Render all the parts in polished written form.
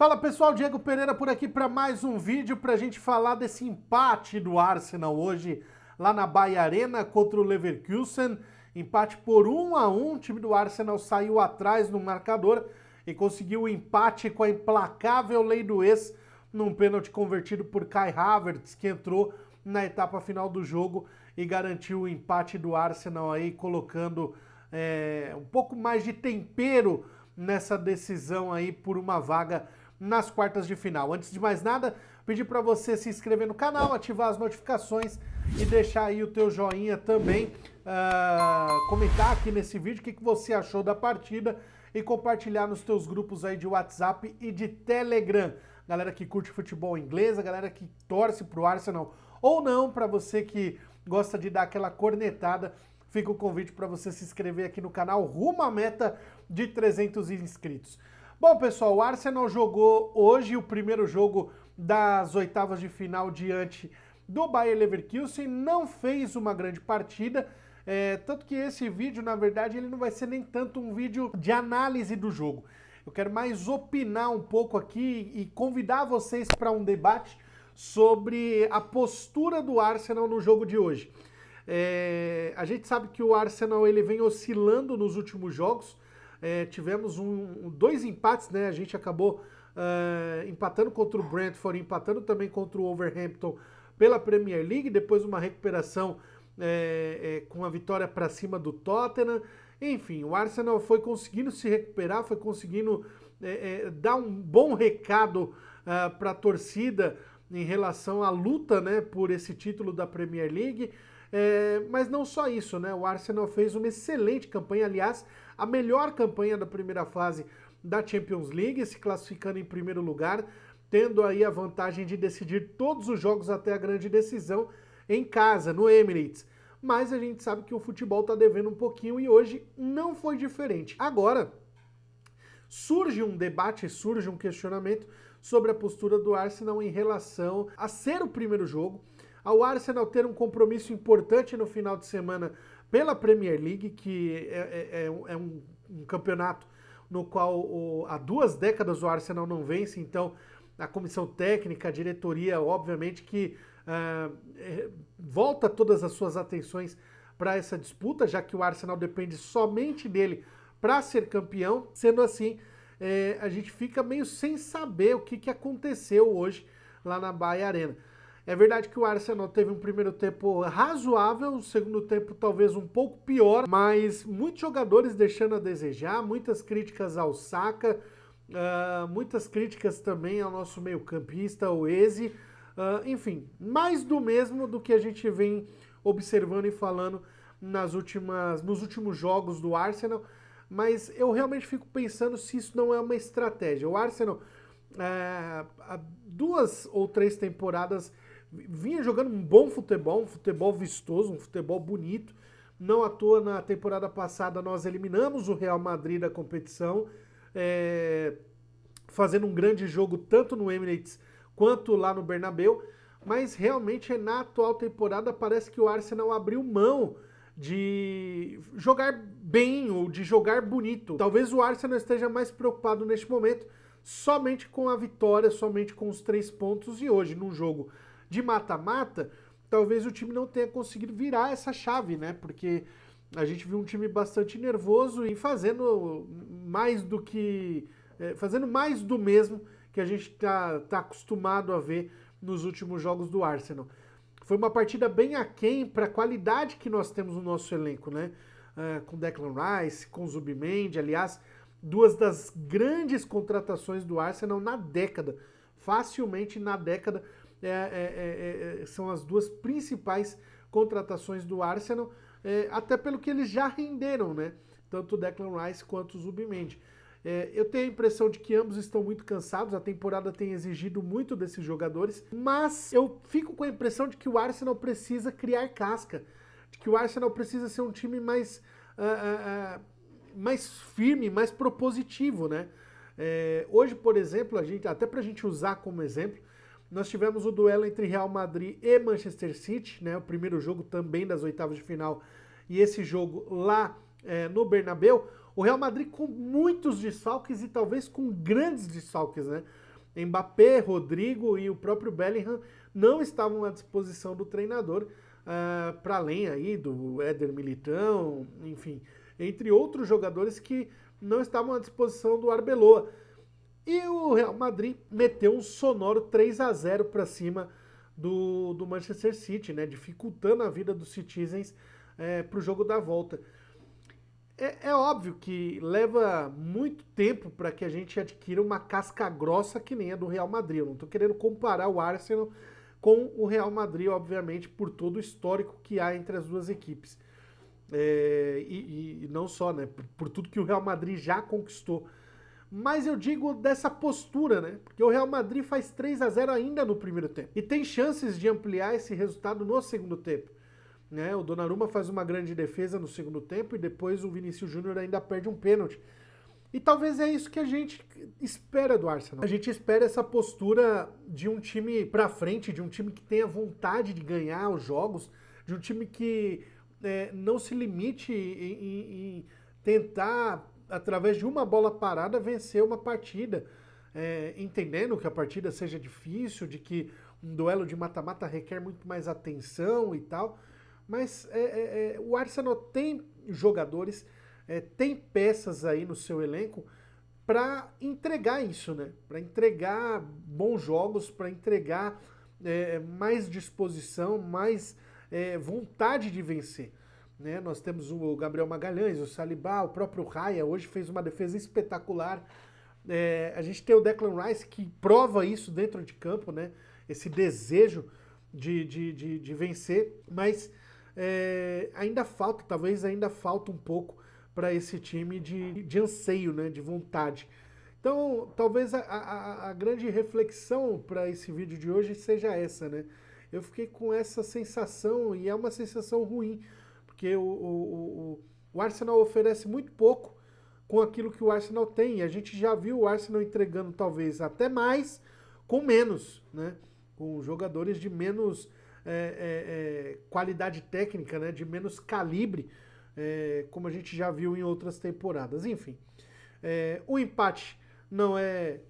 Fala pessoal, Diego Pereira por aqui para mais um vídeo para a gente falar desse empate do Arsenal hoje lá na Baia Arena contra o Leverkusen. Empate por 1-1, o time do Arsenal saiu atrás no marcador e conseguiu o empate com a implacável lei do ex num pênalti convertido por Kai Havertz, que entrou na etapa final do jogo e garantiu o empate do Arsenal aí, colocando um pouco mais de tempero nessa decisão aí por uma vaga nas quartas de final. Antes de mais nada, pedir para você se inscrever no canal, ativar as notificações e deixar aí o teu joinha também, comentar aqui nesse vídeo o que você achou da partida e compartilhar nos teus grupos aí de WhatsApp e de Telegram. Galera que curte futebol inglês, a galera que torce pro Arsenal ou não, para você que gosta de dar aquela cornetada, fica o convite para você se inscrever aqui no canal, rumo à meta de 300 inscritos. Bom, pessoal, o Arsenal jogou hoje o primeiro jogo das oitavas de final diante do Bayer Leverkusen, não fez uma grande partida, tanto que esse vídeo, na verdade, ele não vai ser nem tanto um vídeo de análise do jogo. Eu quero mais opinar um pouco aqui e convidar vocês para um debate sobre a postura do Arsenal no jogo de hoje. A gente sabe que o Arsenal ele vem oscilando nos últimos jogos. Tivemos dois empates, né? A gente acabou empatando contra o Brentford, empatando também contra o Wolverhampton pela Premier League, depois uma recuperação com a vitória para cima do Tottenham. Enfim, o Arsenal foi conseguindo se recuperar, foi conseguindo dar um bom recado para a torcida em relação à luta, né, por esse título da Premier League. Mas não só isso, né? O Arsenal fez uma excelente campanha, aliás, a melhor campanha da primeira fase da Champions League, se classificando em primeiro lugar, tendo aí a vantagem de decidir todos os jogos até a grande decisão em casa, no Emirates. Mas a gente sabe que o futebol tá devendo um pouquinho e hoje não foi diferente. Agora, surge um debate, surge um questionamento sobre a postura do Arsenal em relação a ser o primeiro jogo, ao Arsenal ter um compromisso importante no final de semana pela Premier League, que é um campeonato no qual há 2 décadas o Arsenal não vence, então a comissão técnica, a diretoria, obviamente que volta todas as suas atenções para essa disputa, já que o Arsenal depende somente dele para ser campeão. Sendo assim, a gente fica meio sem saber o que aconteceu hoje lá na Baia Arena. É verdade que o Arsenal teve um primeiro tempo razoável, um segundo tempo talvez um pouco pior, mas muitos jogadores deixando a desejar, muitas críticas ao Saka, muitas críticas também ao nosso meio-campista, o Eze, enfim, mais do mesmo do que a gente vem observando e falando nos últimos jogos do Arsenal, mas eu realmente fico pensando se isso não é uma estratégia. O Arsenal, há 2 ou 3 temporadas, vinha jogando um bom futebol, um futebol vistoso, um futebol bonito. Não à toa, na temporada passada, nós eliminamos o Real Madrid da competição, fazendo um grande jogo tanto no Emirates quanto lá no Bernabéu, mas realmente na atual temporada parece que o Arsenal abriu mão de jogar bem ou de jogar bonito. Talvez o Arsenal esteja mais preocupado neste momento somente com a vitória, somente com os 3 pontos, e hoje, num jogo de mata-mata, talvez o time não tenha conseguido virar essa chave, né? Porque a gente viu um time bastante nervoso e fazendo mais do mesmo que a gente tá acostumado a ver nos últimos jogos do Arsenal. Foi uma partida bem aquém para a qualidade que nós temos no nosso elenco, né? Com Declan Rice, com Zubimendi, aliás, 2 das grandes contratações do Arsenal na década, facilmente na década, são as 2 principais contratações do Arsenal, até pelo que eles já renderam, né? Tanto o Declan Rice quanto o Zubimendi. Eu tenho a impressão de que ambos estão muito cansados, a temporada tem exigido muito desses jogadores, mas eu fico com a impressão de que o Arsenal precisa criar casca, de que o Arsenal precisa ser um time mais firme, mais propositivo, né? Hoje, por exemplo, até pra gente usar como exemplo, nós tivemos o duelo entre Real Madrid e Manchester City, né? O primeiro jogo também das oitavas de final, e esse jogo lá no Bernabéu. O Real Madrid com muitos desfalques e talvez com grandes desfalques, né? Mbappé, Rodrigo e o próprio Bellingham não estavam à disposição do treinador, para além aí do Éder Militão, enfim, entre outros jogadores que não estavam à disposição do Arbeloa. E o Real Madrid meteu um sonoro 3-0 para cima do Manchester City, né, dificultando a vida dos Citizens para o jogo da volta. É óbvio que leva muito tempo para que a gente adquira uma casca grossa que nem a do Real Madrid. Eu não estou querendo comparar o Arsenal com o Real Madrid, obviamente, por todo o histórico que há entre as duas equipes. E não só, né? Por tudo que o Real Madrid já conquistou. Mas eu digo dessa postura, né? Porque o Real Madrid faz 3-0 ainda no primeiro tempo. E tem chances de ampliar esse resultado no segundo tempo. Né? O Donnarumma faz uma grande defesa no segundo tempo e depois o Vinícius Júnior ainda perde um pênalti. E talvez é isso que a gente espera do Arsenal. A gente espera essa postura de um time pra frente, de um time que tenha vontade de ganhar os jogos, de um time que não se limite em tentar, através de uma bola parada, vencer uma partida. Entendendo que a partida seja difícil, de que um duelo de mata-mata requer muito mais atenção e tal. Mas o Arsenal tem jogadores, tem peças aí no seu elenco para entregar isso, né? Para entregar bons jogos, para entregar mais disposição, mais vontade de vencer. Né? Nós temos o Gabriel Magalhães, o Saliba, o próprio Raya, hoje fez uma defesa espetacular. A gente tem o Declan Rice que prova isso dentro de campo, né? Esse desejo de vencer, mas ainda falta, talvez ainda falta um pouco para esse time de anseio, né, de vontade. Então, talvez a grande reflexão para esse vídeo de hoje seja essa, né? Eu fiquei com essa sensação, e é uma sensação ruim, porque o Arsenal oferece muito pouco com aquilo que o Arsenal tem. E a gente já viu o Arsenal entregando talvez até mais com menos, né? Com jogadores de menos qualidade técnica, né, de menos calibre, como a gente já viu em outras temporadas. Enfim, o empate não é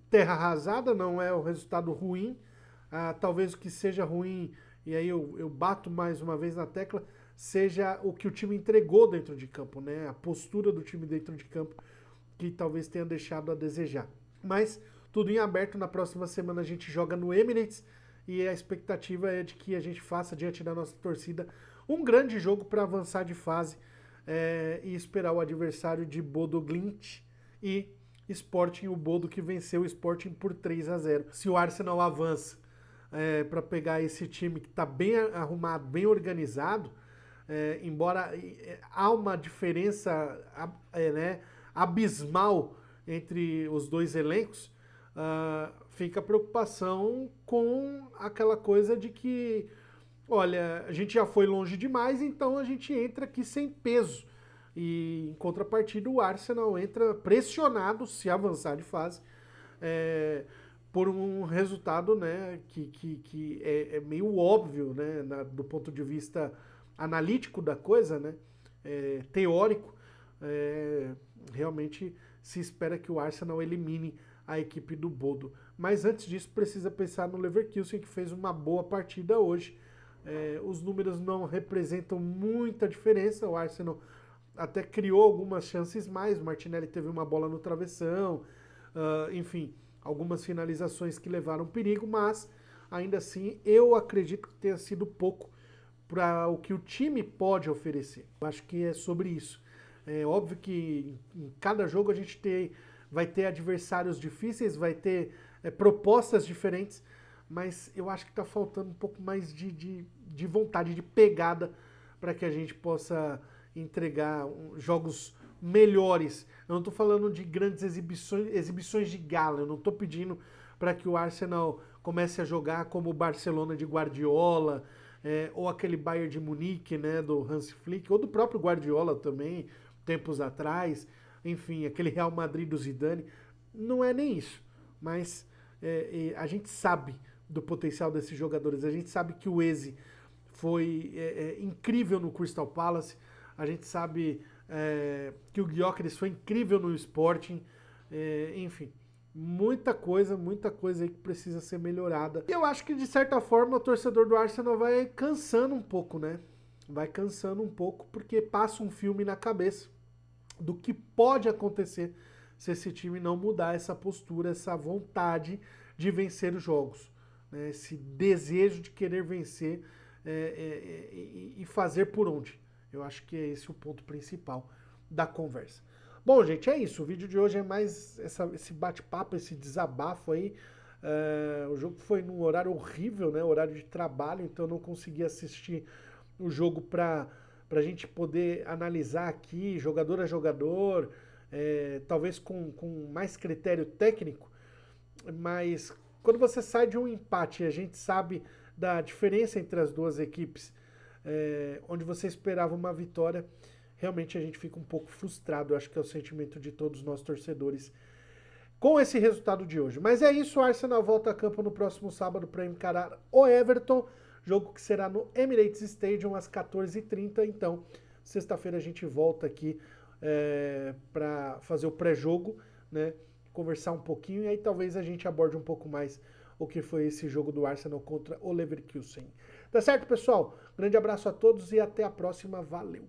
terra arrasada, não é o resultado ruim. Talvez o que seja ruim, e aí eu bato mais uma vez na tecla, seja o que o time entregou dentro de campo, né, a postura do time dentro de campo, que talvez tenha deixado a desejar. Mas tudo em aberto, na próxima semana a gente joga no Emirates, e a expectativa é de que a gente faça, diante da nossa torcida, um grande jogo para avançar de fase e esperar o adversário de Bodo Glimt e Sporting, o Bodo que venceu o Sporting por 3-0. Se o Arsenal avança para pegar esse time que está bem arrumado, bem organizado, embora há uma diferença né, abismal entre os dois elencos, fica a preocupação com aquela coisa de que, olha, a gente já foi longe demais, então a gente entra aqui sem peso. E em contrapartida, o Arsenal entra pressionado, se avançar de fase, por um resultado, né, que é meio óbvio, né, do ponto de vista analítico da coisa, né, teórico. Realmente se espera que o Arsenal elimine a equipe do Bodo. Mas antes disso, precisa pensar no Leverkusen, que fez uma boa partida hoje. Os números não representam muita diferença. O Arsenal até criou algumas chances mais. O Martinelli teve uma bola no travessão. Enfim, algumas finalizações que levaram perigo, mas ainda assim eu acredito que tenha sido pouco para o que o time pode oferecer. Eu acho que é sobre isso. É óbvio que em cada jogo a gente vai ter adversários difíceis, vai ter propostas diferentes, mas eu acho que está faltando um pouco mais de vontade, de pegada, para que a gente possa entregar jogos melhores. Eu não estou falando de grandes exibições de gala, eu não estou pedindo para que o Arsenal comece a jogar como o Barcelona de Guardiola, ou aquele Bayern de Munique, né, do Hans Flick, ou do próprio Guardiola também, tempos atrás, enfim, aquele Real Madrid do Zidane. Não é nem isso, mas a gente sabe do potencial desses jogadores, a gente sabe que o Eze foi incrível no Crystal Palace, a gente sabe que o Gyökeres foi incrível no Sporting, enfim, muita coisa aí que precisa ser melhorada. E eu acho que, de certa forma, o torcedor do Arsenal vai cansando um pouco, né? Vai cansando um pouco, porque passa um filme na cabeça do que pode acontecer se esse time não mudar essa postura, essa vontade de vencer os jogos, né? Esse desejo de querer vencer e fazer por onde. Eu acho que é esse o ponto principal da conversa. Bom, gente, é isso. O vídeo de hoje é mais esse bate-papo, esse desabafo aí. O jogo foi num horário horrível, né? Horário de trabalho, então eu não consegui assistir o jogo para a gente poder analisar aqui, jogador a jogador, talvez com mais critério técnico, mas quando você sai de um empate e a gente sabe da diferença entre as duas equipes, onde você esperava uma vitória, realmente a gente fica um pouco frustrado. Eu acho que é o sentimento de todos nós torcedores com esse resultado de hoje. Mas é isso, o Arsenal volta a campo no próximo sábado para encarar o Everton, jogo que será no Emirates Stadium às 14h30. Então, sexta-feira a gente volta aqui para fazer o pré-jogo, né? Conversar um pouquinho e aí talvez a gente aborde um pouco mais o que foi esse jogo do Arsenal contra o Leverkusen. Tá certo, pessoal? Grande abraço a todos e até a próxima. Valeu!